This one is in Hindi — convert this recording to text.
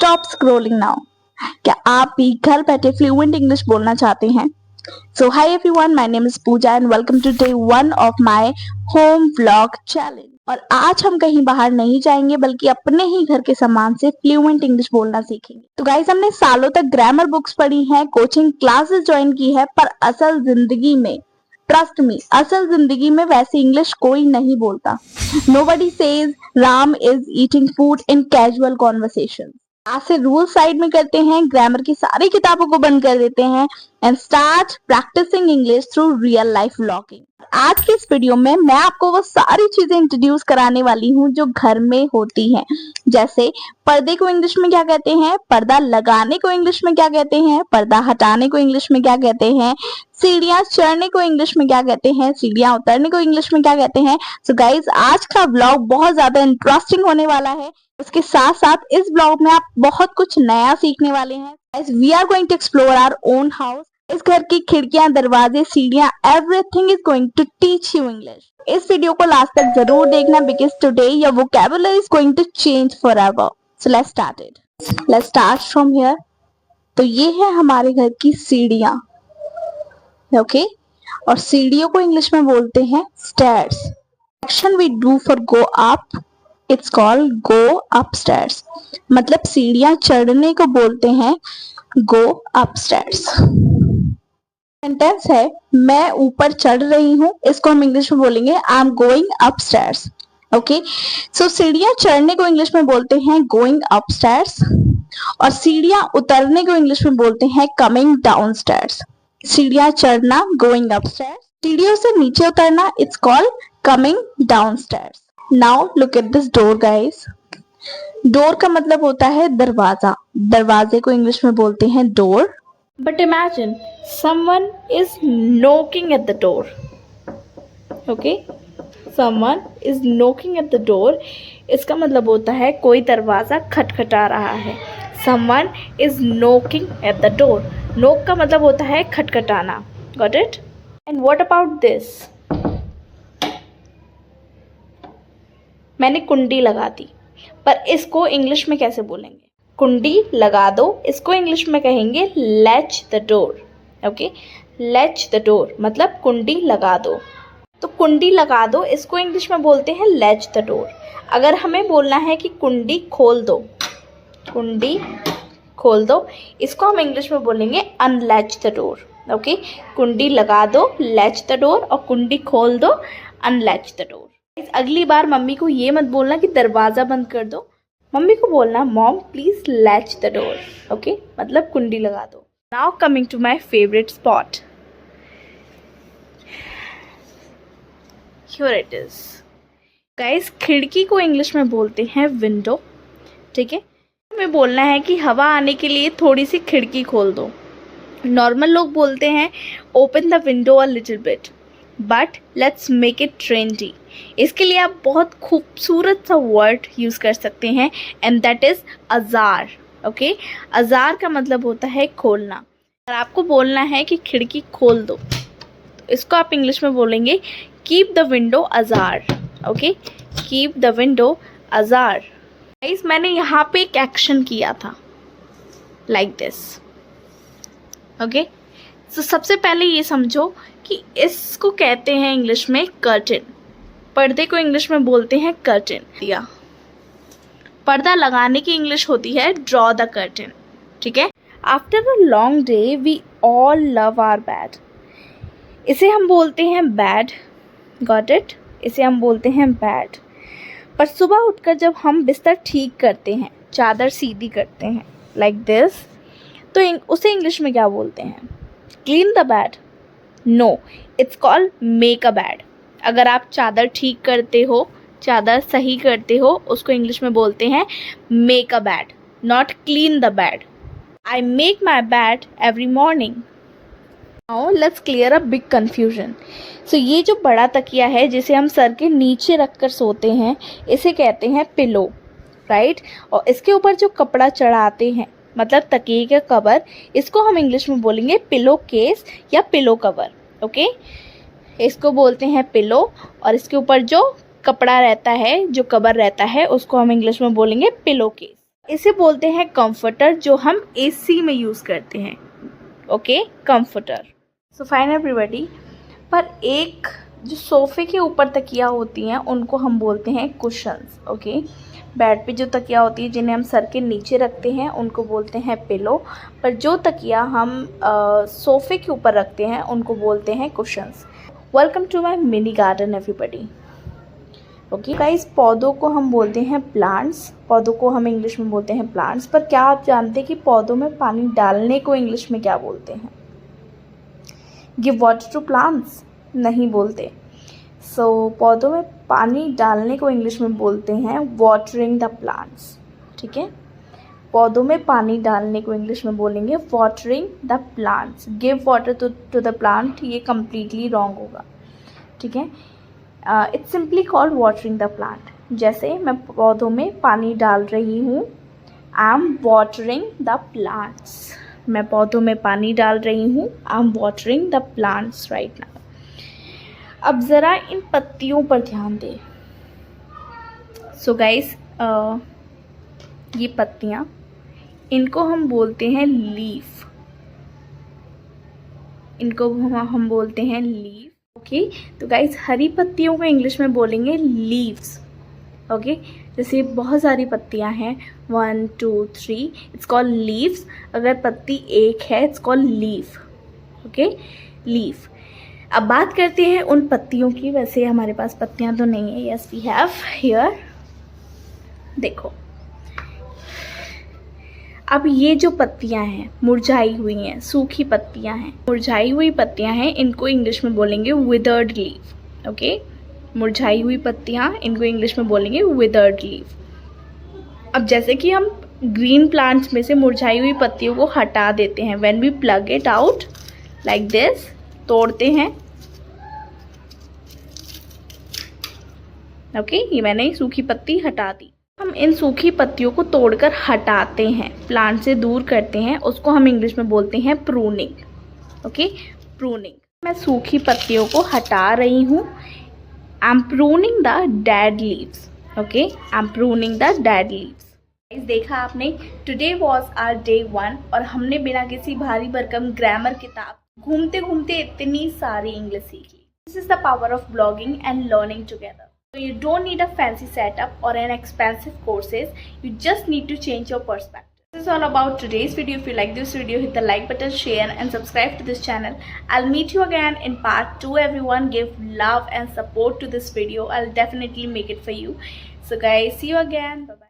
Stop scrolling now. क्या आप भी घर बैठे फ्लुएंट इंग्लिश बोलना चाहते हैं? So hi everyone, my name is Pooja and welcome to day 1 of my home vlog challenge। और आज हम कहीं बाहर नहीं जाएंगे बल्कि अपने ही घर के सामान से फ्लुएंट इंग्लिश बोलना सीखेंगे। तो गाइस, हमने सालों तक ग्रामर बुक्स पढ़ी हैं, कोचिंग क्लासेस ज्वाइन की है, पर असल जिंदगी में, ट्रस्ट मी, असल जिंदगी में वैसे इंग्लिश कोई नहीं बोलता। Nobody says Ram is eating food in casual conversation। आज से रूल साइड में करते हैं, ग्रामर की सारी किताबों को बंद कर देते हैं and start practicing English through real life vlogging. आज की इस वीडियो में मैं आपको वो सारी चीजें इंट्रोड्यूस कराने वाली हूँ जो घर में होती हैं, जैसे पर्दे को इंग्लिश में क्या कहते हैं, पर्दा लगाने को इंग्लिश में क्या कहते हैं, पर्दा हटाने को इंग्लिश में क्या कहते हैं, सीढ़ियां चढ़ने को इंग्लिश में क्या कहते हैं, सीढ़ियां उतरने को इंग्लिश में क्या कहते हैं। सो गाइज, आज का व्लॉग बहुत ज्यादा इंटरेस्टिंग होने वाला है। उसके साथ साथ इस ब्लॉग में आप बहुत कुछ नया सीखने वाले हैं। Guys, we are going to explore our own house। इस घर की खिड़कियां, दरवाजे, सीढ़ियां, everything is going to teach you English। इस वीडियो को लास्ट तक जरूर देखना because today your vocabulary is going to change forever। So let's start it। Let's start from here। तो ये है हमारे घर की सीढ़ियां, ओके, और सीढ़ियों को इंग्लिश में बोलते हैं stairs। Action we do for go up, it's called go upstairs। मतलब सीढ़ियां चढ़ने को बोलते हैं go upstairs। सेंटेंस है मैं ऊपर चढ़ रही हूँ, इसको हम इंग्लिश में बोलेंगे I am going upstairs. Okay, so सीढ़ियां चढ़ने को इंग्लिश में बोलते हैं गोइंग अपस्टेयर्स, और सीढ़ियां उतरने को इंग्लिश में बोलते हैं कमिंग डाउनस्टेयर्स। सीढ़ियां चढ़ना गोइंग अपस्टेयर्स, सीढ़ियों से नीचे उतरना it's called coming downstairs. Now look at this door guys. Door का मतलब होता है दरवाजा, दरवाजे को इंग्लिश में बोलते हैं door. But imagine someone is knocking at the door. Okay? Someone is knocking at the door. इसका मतलब होता है कोई दरवाज़ा खटखटा रहा है। Someone is knocking at the door. Knock का मतलब होता है खटखटाना। Got it? And what about this? मैंने कुंडी लगा दी, पर इसको इंग्लिश में कैसे बोलेंगे? कुंडी लगा दो, इसको इंग्लिश में कहेंगे latch the door. Okay, latch the door मतलब कुंडी लगा दो। तो कुंडी लगा दो, इसको इंग्लिश में बोलते हैं लैच द डोर। अगर हमें बोलना है कि कुंडी खोल दो, कुंडी खोल दो, इसको हम इंग्लिश में बोलेंगे अनलैच द डोर। ओके, कुंडी लगा दो लैच द डोर, और कुंडी खोल दो अनलैच द डोर। अगली बार मम्मी को ये मत बोलना कि दरवाज़ा बंद कर दो, मम्मी को बोलना mom please latch the door. Okay, मतलब कुंडी लगा दो। Now coming to my favourite spot, here it is guys. खिड़की को इंग्लिश में बोलते हैं विंडो। ठीक है, हमें बोलना है कि हवा आने के लिए थोड़ी सी खिड़की खोल दो। नॉर्मल लोग बोलते हैं open the window a little bit, but let's make it trendy. इसके लिए आप बहुत खूबसूरत सा वर्ड यूज़ कर सकते हैं and that is Ajar. Okay, अजार का मतलब होता है खोलना। अगर आपको बोलना है कि खिड़की खोल दो, तो इसको आप इंग्लिश में बोलेंगे keep the window ajar. Okay, keep the window ajar. Guys, मैंने यहाँ पे एक एक्शन किया था लाइक दिस। ओके, तो सबसे पहले ये समझो कि इसको कहते हैं इंग्लिश में कर्टेन। पर्दे को इंग्लिश में बोलते हैं कर्टेन। या पर्दा लगाने की इंग्लिश होती है ड्रॉ द कर्टेन। ठीक है, after a long day we all love our bed, इसे हम बोलते हैं बेड। Got it? इसे हम बोलते हैं बेड। पर सुबह उठकर जब हम बिस्तर ठीक करते हैं, चादर सीधी करते हैं लाइक दिस, तो उसे इंग्लिश में क्या बोलते हैं? Clean the bed? No, it's called make a bed. अगर आप चादर ठीक करते हो, चादर सही करते हो, उसको इंग्लिश में बोलते हैं make a bed, not clean the bed. I make my bed every morning. Now let's clear a big confusion. So ये जो बड़ा तकिया है जिसे हम सर के नीचे रख कर सोते हैं, इसे कहते हैं पिलो, राइट? और इसके ऊपर जो कपड़ा चढ़ाते हैं, मतलब तकिए का कवर, इसको हम इंग्लिश में बोलेंगे पिलो केस या पिलो कवर। ओके, इसको बोलते हैं पिलो, और इसके ऊपर जो कपड़ा रहता है, जो कवर रहता है, उसको हम इंग्लिश में बोलेंगे पिलो केस। इसे बोलते हैं कंफर्टर, जो हम एसी में यूज़ करते हैं। Okay, comforter. So fine everybody, पर एक जो सोफ़े के ऊपर तकिया होती हैं उनको हम बोलते हैं कुशन्स। ओके, बेड पे जो तकिया होती है जिन्हें हम सर के नीचे रखते हैं उनको बोलते हैं पिलो, पर जो तकिया हम सोफ़े के ऊपर रखते हैं उनको बोलते हैं cushions. Welcome to my mini garden everybody. Okay guys, पौधों को हम बोलते हैं प्लांट्स, पौधों को हम इंग्लिश में बोलते हैं प्लांट्स। पर क्या आप जानते हैं कि पौधों में पानी डालने को इंग्लिश में क्या बोलते हैं? गिव वाटर टू प्लांट्स नहीं बोलते। सो पौधों में पानी डालने को इंग्लिश में बोलते हैं वाटरिंग द प्लांट्स। ठीक है, पौधों में पानी डालने को इंग्लिश में बोलेंगे watering the plants. Give water to the plant, ये कम्प्लीटली रॉन्ग होगा। ठीक है, it's simply called watering the plant. जैसे मैं पौधों में पानी डाल रही हूँ, I am watering the plants. मैं पौधों में पानी डाल रही हूँ, I am watering the plants right now. अब ज़रा इन पत्तियों पर ध्यान दें। सो गाइस, ये पत्तियाँ, इनको हम बोलते हैं लीफ। इनको हम बोलते हैं लीफ। ओके, तो गाइस हरी पत्तियों को इंग्लिश में बोलेंगे लीव्स। ओके, जैसे बहुत सारी पत्तियां हैं, 1 2 3, इट्स कॉल्ड लीव्स। अगर पत्ती एक है, it's called leaf. Okay, leaf. अब बात करते हैं उन पत्तियों की। वैसे हमारे पास पत्तियां तो नहीं है, यस वी हैव हियर, देखो। अब ये जो पत्तियां हैं मुरझाई हुई हैं, सूखी पत्तियां हैं, मुरझाई हुई पत्तियां हैं, इनको इंग्लिश में बोलेंगे विदर्ड लीफ। ओके, मुरझाई हुई पत्तियां, इनको इंग्लिश में बोलेंगे विदर्ड लीफ। अब जैसे कि हम ग्रीन प्लांट्स में से मुरझाई हुई पत्तियों को हटा देते हैं, when we plug it out like this, तोड़ते हैं। ओके, ये मैंने सूखी पत्ती हटा दी। हम इन सूखी पत्तियों को तोड़कर हटाते हैं, प्लांट से दूर करते हैं, उसको हम इंग्लिश में बोलते हैं प्रूनिंग। Okay, pruning. मैं सूखी पत्तियों को हटा रही हूँ, I M pruning the dead leaves. Okay, I am pruning the dead leaves. देखा आपने, टुडे वॉज आवर डे 1 और हमने बिना किसी भारी भरकम ग्रामर किताब घूमते घूमते इतनी सारी इंग्लिश सीख ली। This is the power of blogging and learning together. So you don't need a fancy setup or an expensive courses. You just need to change your perspective. This is all about today's video. If you like this video, hit the like button, share and subscribe to this channel. I'll meet you again in part 2. Everyone give love and support to this video. I'll definitely make it for you. So guys, see you again. Bye bye.